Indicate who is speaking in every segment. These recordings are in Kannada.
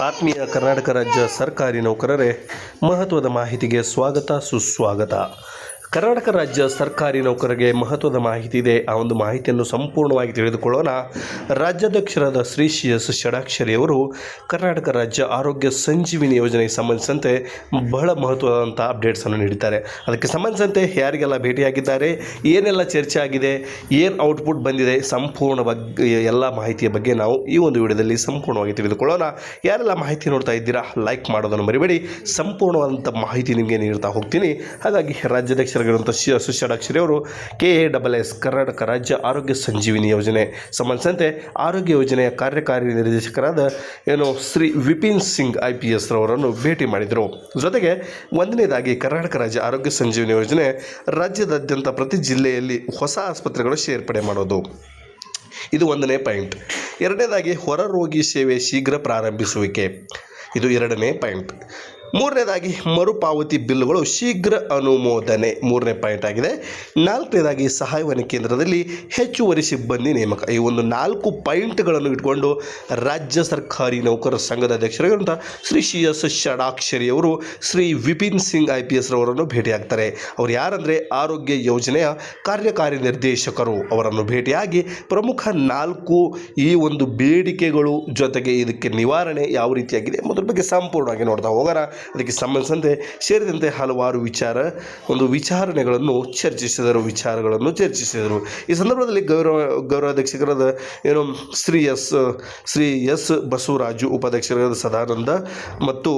Speaker 1: ಆತ್ಮೀಯ ಕರ್ನಾಟಕ ರಾಜ್ಯ ಸರ್ಕಾರಿ ನೌಕರರೇ, ಮಹತ್ವದ ಮಾಹಿತಿಗೆ ಸ್ವಾಗತ ಸುಸ್ವಾಗತ. ಕರ್ನಾಟಕ ರಾಜ್ಯ ಸರ್ಕಾರಿ ನೌಕರರಿಗೆ ಮಹತ್ವದ ಮಾಹಿತಿ ಇದೆ. ಆ ಒಂದು ಮಾಹಿತಿಯನ್ನು ಸಂಪೂರ್ಣವಾಗಿ ತಿಳಿದುಕೊಳ್ಳೋಣ. ರಾಜ್ಯಾಧ್ಯಕ್ಷರಾದ ಶ್ರೀ ಎಸ್ ಷಡಾಕ್ಷರಿ ಅವರು ಕರ್ನಾಟಕ ರಾಜ್ಯ ಆರೋಗ್ಯ ಸಂಜೀವಿನಿ ಯೋಜನೆಗೆ ಸಂಬಂಧಿಸಿದಂತೆ ಬಹಳ ಮಹತ್ವದಂಥ ಅಪ್ಡೇಟ್ಸನ್ನು ನೀಡಿದ್ದಾರೆ. ಅದಕ್ಕೆ ಸಂಬಂಧಿಸಿದಂತೆ ಯಾರಿಗೆಲ್ಲ ಭೇಟಿಯಾಗಿದ್ದಾರೆ, ಏನೆಲ್ಲ ಚರ್ಚೆ ಆಗಿದೆ, ಏನು ಔಟ್ಪುಟ್ ಬಂದಿದೆ, ಸಂಪೂರ್ಣವಾಗಿ ಎಲ್ಲ ಮಾಹಿತಿಯ ಬಗ್ಗೆ ನಾವು ಈ ಒಂದು ವಿಡಿಯೋದಲ್ಲಿ ಸಂಪೂರ್ಣವಾಗಿ ತಿಳಿದುಕೊಳ್ಳೋಣ. ಯಾರೆಲ್ಲ ಮಾಹಿತಿ ನೋಡ್ತಾ ಇದ್ದೀರಾ, ಲೈಕ್ ಮಾಡೋದನ್ನು ಮರಿಬೇಡಿ. ಸಂಪೂರ್ಣವಾದಂಥ ಮಾಹಿತಿ ನಿಮಗೆ ನೀಡ್ತಾ ಹೋಗ್ತೀನಿ. ಹಾಗಾಗಿ ರಾಜ್ಯಾಧ್ಯಕ್ಷರಾಗಿರುವಂಥ ಷಡಾಕ್ಷರಿ ಅವರು KASS ಕರ್ನಾಟಕ ರಾಜ್ಯ ಆರೋಗ್ಯ ಸಂಜೀವಿನಿ ಯೋಜನೆ ಸಂಬಂಧಿಸಿದಂತೆ ಆರೋಗ್ಯ ಯೋಜನೆಯ ಕಾರ್ಯಕಾರಿ ನಿರ್ದೇಶಕರಾದ ಶ್ರೀ ವಿಪಿನ್ ಸಿಂಗ್ IPS ರವರನ್ನು ಭೇಟಿ ಮಾಡಿದರು. ಜೊತೆಗೆ ಒಂದನೇದಾಗಿ ಕರ್ನಾಟಕ ರಾಜ್ಯ ಆರೋಗ್ಯ ಸಂಜೀವಿನಿ ಯೋಜನೆ ರಾಜ್ಯದಾದ್ಯಂತ ಪ್ರತಿ ಜಿಲ್ಲೆಯಲ್ಲಿ ಹೊಸ ಆಸ್ಪತ್ರೆಗಳು ಸೇರ್ಪಡೆ ಮಾಡೋದು, ಇದು ಒಂದನೇ ಪಾಯಿಂಟ್. ಎರಡನೇದಾಗಿ ಹೊರ ರೋಗಿ ಸೇವೆ ಶೀಘ್ರ ಪ್ರಾರಂಭಿಸುವಿಕೆ, ಇದು ಎರಡನೇ ಪಾಯಿಂಟ್. ಮೂರನೇದಾಗಿ ಮರುಪಾವತಿ ಬಿಲ್ಗಳು ಶೀಘ್ರ ಅನುಮೋದನೆ, ಮೂರನೇ ಪಾಯಿಂಟ್ ಆಗಿದೆ. ನಾಲ್ಕನೇದಾಗಿ ಸಹಾಯವಾಣಿ ಕೇಂದ್ರದಲ್ಲಿ ಹೆಚ್ಚುವರಿ ಸಿಬ್ಬಂದಿ ನೇಮಕ. ಈ ಒಂದು 4 ಪಾಯಿಂಟ್ಗಳನ್ನು ಇಟ್ಕೊಂಡು ರಾಜ್ಯ ಸರ್ಕಾರಿ ನೌಕರರ ಸಂಘದ ಅಧ್ಯಕ್ಷರಾಗಿರುವಂಥ ಶ್ರೀ ಎಸ್ ಷಡಾಕ್ಷರಿ ಅವರು ಶ್ರೀ ವಿಪಿನ್ ಸಿಂಗ್ IPS ರವರನ್ನು ಭೇಟಿಯಾಗ್ತಾರೆ. ಅವರು ಯಾರಂದರೆ ಆರೋಗ್ಯ ಯೋಜನೆಯ ಕಾರ್ಯಕಾರಿ ನಿರ್ದೇಶಕರು. ಅವರನ್ನು ಭೇಟಿಯಾಗಿ ಪ್ರಮುಖ 4 ಈ ಒಂದು ಬೇಡಿಕೆಗಳು ಜೊತೆಗೆ ಇದಕ್ಕೆ ನಿವಾರಣೆ ಯಾವ ರೀತಿಯಾಗಿದೆ ಎಂಬುದರ ಬಗ್ಗೆ ಸಂಪೂರ್ಣವಾಗಿ ನೋಡ್ತಾ ಹೋಗೋಣ. ಅದಕ್ಕೆ ಸಂಬಂಧಿಸಿದಂತೆ ಸೇರಿದಂತೆ ಹಲವಾರು ವಿಚಾರಣೆಗಳನ್ನು ಚರ್ಚಿಸಿದರು. ಈ ಸಂದರ್ಭದಲ್ಲಿ ಗೌರವಾಧ್ಯಕ್ಷರಾದ ಶ್ರೀ ಎಸ್ ಬಸವರಾಜು, ಉಪಾಧ್ಯಕ್ಷರಾದ ಸದಾನಂದ ಮತ್ತು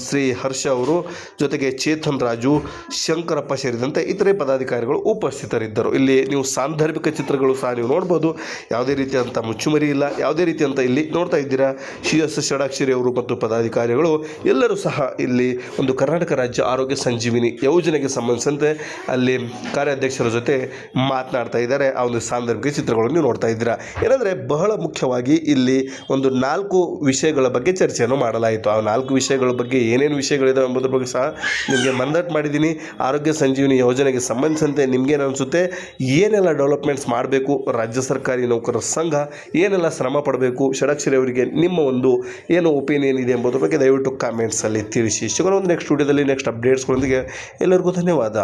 Speaker 1: ಶ್ರೀ ಹರ್ಷ ಅವರು, ಜೊತೆಗೆ ಚೇತನ್ ರಾಜು, ಶಂಕರಪ್ಪ ಸೇರಿದಂತೆ ಇತರೆ ಪದಾಧಿಕಾರಿಗಳು ಉಪಸ್ಥಿತರಿದ್ದರು. ಇಲ್ಲಿ ನೀವು ಸಾಂದರ್ಭಿಕ ಚಿತ್ರಗಳು ಸಹ ನೀವು ನೋಡ್ಬೋದು. ಯಾವುದೇ ರೀತಿಯಂಥ ಮುಚ್ಚುಮರಿ ಇಲ್ಲ, ಯಾವುದೇ ರೀತಿಯಂಥ ಇಲ್ಲಿ ನೋಡ್ತಾ ಇದ್ದೀರಾ. ಎಸ್ ಷಡಾಕ್ಷರಿ ಅವರು ಮತ್ತು ಪದಾಧಿಕಾರಿಗಳು ಎಲ್ಲರೂ ಸಹ ಇಲ್ಲಿ ಒಂದು ಕರ್ನಾಟಕ ರಾಜ್ಯ ಆರೋಗ್ಯ ಸಂಜೀವಿನಿ ಯೋಜನೆಗೆ ಸಂಬಂಧಿಸಿದಂತೆ ಅಲ್ಲಿ ಕಾರ್ಯಾಧ್ಯಕ್ಷರ ಜೊತೆ ಮಾತನಾಡ್ತಾ ಇದ್ದಾರೆ. ಆ ಒಂದು ಸಾಂದರ್ಭಿಕ ಚಿತ್ರಗಳನ್ನು ನೀವು ನೋಡ್ತಾ ಇದ್ದೀರಾ. ಏನಂದರೆ ಬಹಳ ಮುಖ್ಯವಾಗಿ ಇಲ್ಲಿ ಒಂದು 4 ವಿಷಯಗಳ ಬಗ್ಗೆ ಚರ್ಚೆಯನ್ನು ಮಾಡಲಾಯಿತು. ಆ 4 ವಿಷಯಗಳ ಬಗ್ಗೆ ಏನೇನು ವಿಷಯಗಳಿದೆ ಎಂಬುದರ ಬಗ್ಗೆ ಸಹ ನಿಮಗೆ ಮನದಟ್ಟು ಮಾಡಿದ್ದೀನಿ. ಆರೋಗ್ಯ ಸಂಜೀವಿನಿ ಯೋಜನೆಗೆ ಸಂಬಂಧಿಸಿದಂತೆ ನಿಮಗೇನು ಅನಿಸುತ್ತೆ, ಏನೆಲ್ಲ ಡೆವಲಪ್ಮೆಂಟ್ಸ್ ಮಾಡಬೇಕು, ರಾಜ್ಯ ಸರ್ಕಾರಿ ನೌಕರರ ಸಂಘ ಏನೆಲ್ಲ ಶ್ರಮ ಪಡಬೇಕು, ಷಡಾಕ್ಷರಿ ಅವರಿಗೆ ನಿಮ್ಮ ಒಂದು ಏನು ಒಪಿನಿಯನ್ ಇದೆ ಎಂಬುದರ ಬಗ್ಗೆ ದಯವಿಟ್ಟು ಕಾಮೆಂಟ್ಸಲ್ಲಿ ತಿಳಿಸಿ. ಸಿಗೋಣ ಒಂದು ನೆಕ್ಸ್ಟ್ ವಿಡಿಯೋದಲ್ಲಿ ನೆಕ್ಸ್ಟ್ ಅಪ್ಡೇಟ್ಸ್ಗಳೊಂದಿಗೆ. ಎಲ್ಲರಿಗೂ ಧನ್ಯವಾದ.